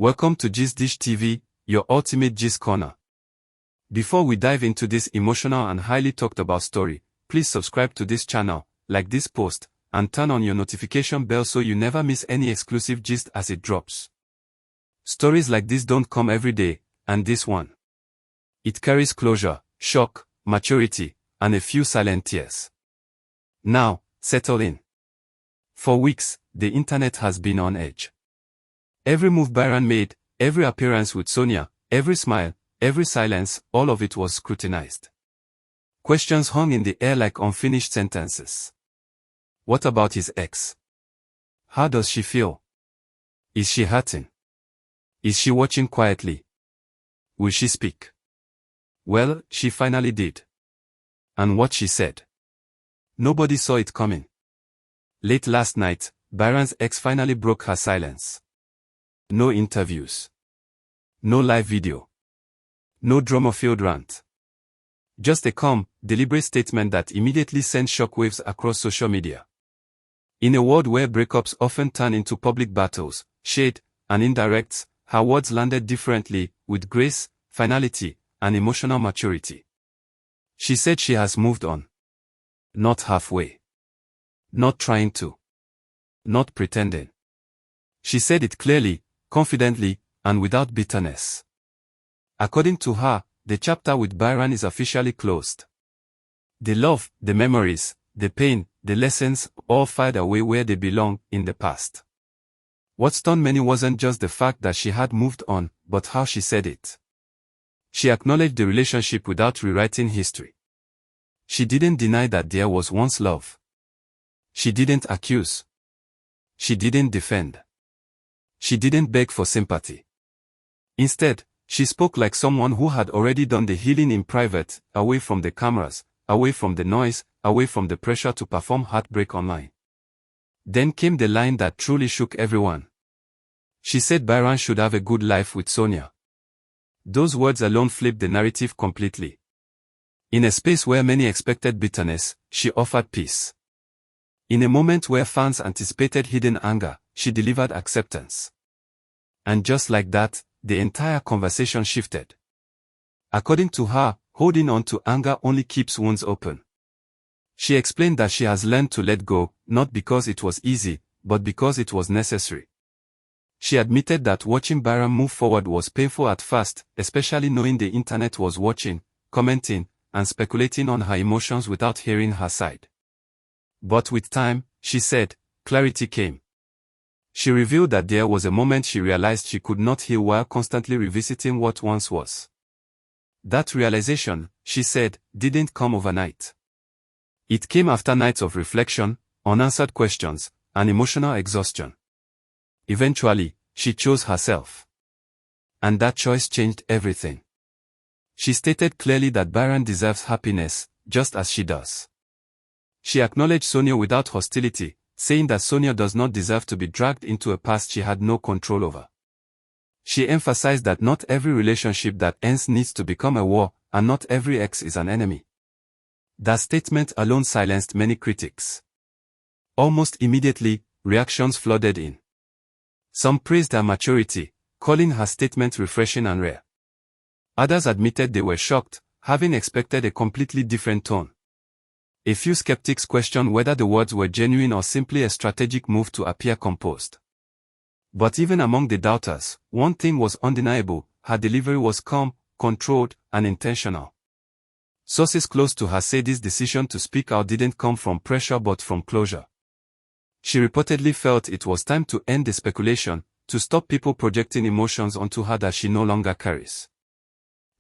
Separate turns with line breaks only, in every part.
Welcome to Gist Dish TV, your ultimate gist corner. Before we dive into this emotional and highly talked about story, please subscribe to this channel, like this post, and turn on your notification bell so you never miss any exclusive gist as it drops. Stories like this don't come every day, and this one. It carries closure, shock, maturity, and a few silent tears. Now, settle in. For weeks, the internet has been on edge. Every move Byran made, every appearance with Sonia, every smile, every silence, all of it was scrutinized. Questions hung in the air like unfinished sentences. What about his ex? How does she feel? Is she hurting? Is she watching quietly? Will she speak? Well, she finally did. And what she said? Nobody saw it coming. Late last night, Byran's ex finally broke her silence. No interviews. No live video. No drama-filled rant. Just a calm, deliberate statement that immediately sent shockwaves across social media. In a world where breakups often turn into public battles, shade, and indirects, her words landed differently, with grace, finality, and emotional maturity. She said she has moved on. Not halfway. Not trying to. Not pretending. She said it clearly, confidently, and without bitterness. According to her, the chapter with Byran is officially closed. The love, the memories, the pain, the lessons, all filed away where they belong, in the past. What stunned many wasn't just the fact that she had moved on, but how she said it. She acknowledged the relationship without rewriting history. She didn't deny that there was once love. She didn't accuse. She didn't defend. She didn't beg for sympathy. Instead, she spoke like someone who had already done the healing in private, away from the cameras, away from the noise, away from the pressure to perform heartbreak online. Then came the line that truly shook everyone. She said Byran should have a good life with Sonia. Those words alone flipped the narrative completely. In a space where many expected bitterness, she offered peace. In a moment where fans anticipated hidden anger, she delivered acceptance. And just like that, the entire conversation shifted. According to her, holding on to anger only keeps wounds open. She explained that she has learned to let go, not because it was easy, but because it was necessary. She admitted that watching Byran move forward was painful at first, especially knowing the internet was watching, commenting, and speculating on her emotions without hearing her side. But with time, she said, clarity came. She revealed that there was a moment she realized she could not heal while constantly revisiting what once was. That realization, she said, didn't come overnight. It came after nights of reflection, unanswered questions, and emotional exhaustion. Eventually, she chose herself. And that choice changed everything. She stated clearly that Byran deserves happiness, just as she does. She acknowledged Sonia without hostility, saying that Sonia does not deserve to be dragged into a past she had no control over. She emphasized that not every relationship that ends needs to become a war, and not every ex is an enemy. That statement alone silenced many critics. Almost immediately, reactions flooded in. Some praised her maturity, calling her statement refreshing and rare. Others admitted they were shocked, having expected a completely different tone. A few skeptics questioned whether the words were genuine or simply a strategic move to appear composed. But even among the doubters, one thing was undeniable: her delivery was calm, controlled, and intentional. Sources close to her say this decision to speak out didn't come from pressure but from closure. She reportedly felt it was time to end the speculation, to stop people projecting emotions onto her that she no longer carries.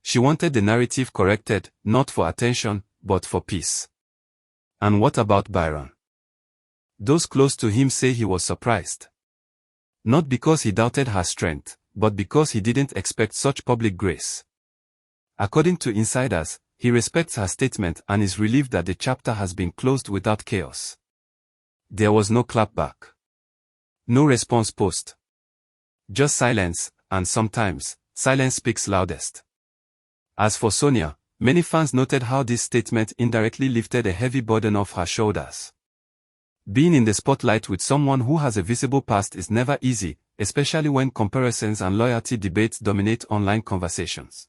She wanted the narrative corrected, not for attention, but for peace. And what about Byran? Those close to him say he was surprised. Not because he doubted her strength, but because he didn't expect such public grace. According to insiders, he respects her statement and is relieved that the chapter has been closed without chaos. There was no clapback. No response post. Just silence, and sometimes, silence speaks loudest. As for Sonia, many fans noted how this statement indirectly lifted a heavy burden off her shoulders. Being in the spotlight with someone who has a visible past is never easy, especially when comparisons and loyalty debates dominate online conversations.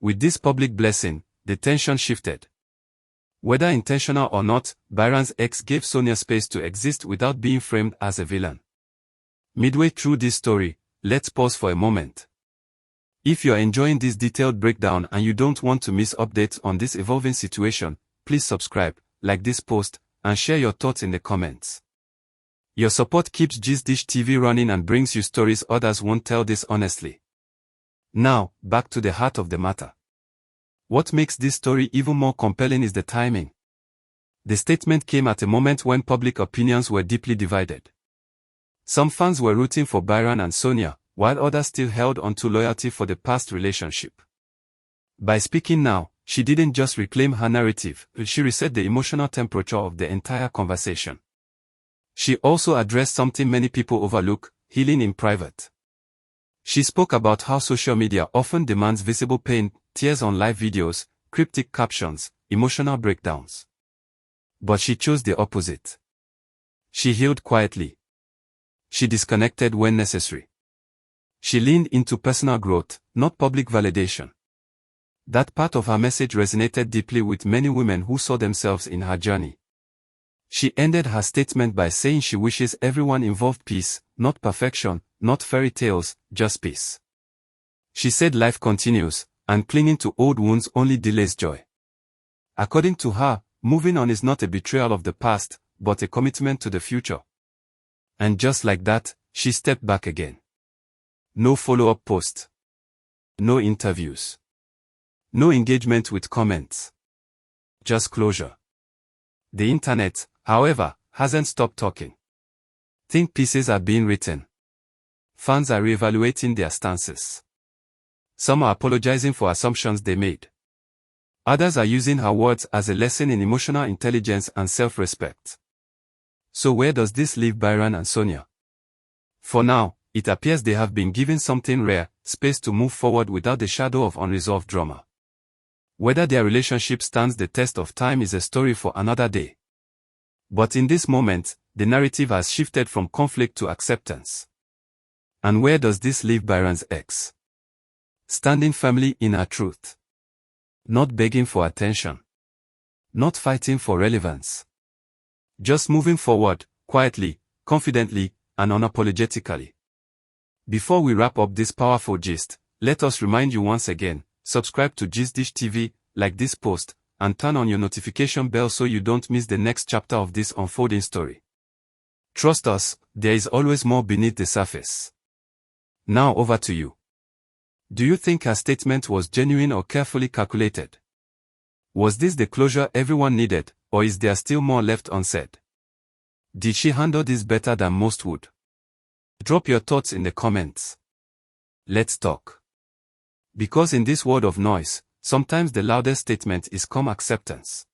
With this public blessing, the tension shifted. Whether intentional or not, Byran's ex gave Sonia space to exist without being framed as a villain. Midway through this story, let's pause for a moment. If you're enjoying this detailed breakdown and you don't want to miss updates on this evolving situation, please subscribe, like this post, and share your thoughts in the comments. Your support keeps GistDish TV running and brings you stories others won't tell this honestly. Now, back to the heart of the matter. What makes this story even more compelling is the timing. The statement came at a moment when public opinions were deeply divided. Some fans were rooting for Byran and Sonia, while others still held onto loyalty for the past relationship. By speaking now, she didn't just reclaim her narrative, she reset the emotional temperature of the entire conversation. She also addressed something many people overlook: healing in private. She spoke about how social media often demands visible pain, tears on live videos, cryptic captions, emotional breakdowns. But she chose the opposite. She healed quietly. She disconnected when necessary. She leaned into personal growth, not public validation. That part of her message resonated deeply with many women who saw themselves in her journey. She ended her statement by saying she wishes everyone involved peace, not perfection, not fairy tales, just peace. She said life continues, and clinging to old wounds only delays joy. According to her, moving on is not a betrayal of the past, but a commitment to the future. And just like that, she stepped back again. No follow-up post. No interviews. No engagement with comments. Just closure. The internet, however, hasn't stopped talking. Think pieces are being written. Fans are reevaluating their stances. Some are apologizing for assumptions they made. Others are using her words as a lesson in emotional intelligence and self-respect. So where does this leave Byran and Sonia? For now, it appears they have been given something rare, space to move forward without the shadow of unresolved drama. Whether their relationship stands the test of time is a story for another day. But in this moment, the narrative has shifted from conflict to acceptance. And where does this leave Byran's ex? Standing firmly in her truth. Not begging for attention. Not fighting for relevance. Just moving forward, quietly, confidently, and unapologetically. Before we wrap up this powerful gist, let us remind you once again, subscribe to GistDish TV, like this post, and turn on your notification bell so you don't miss the next chapter of this unfolding story. Trust us, there is always more beneath the surface. Now over to you. Do you think her statement was genuine or carefully calculated? Was this the closure everyone needed, or is there still more left unsaid? Did she handle this better than most would? Drop your thoughts in the comments. Let's talk. Because in this world of noise, sometimes the loudest statement is calm acceptance.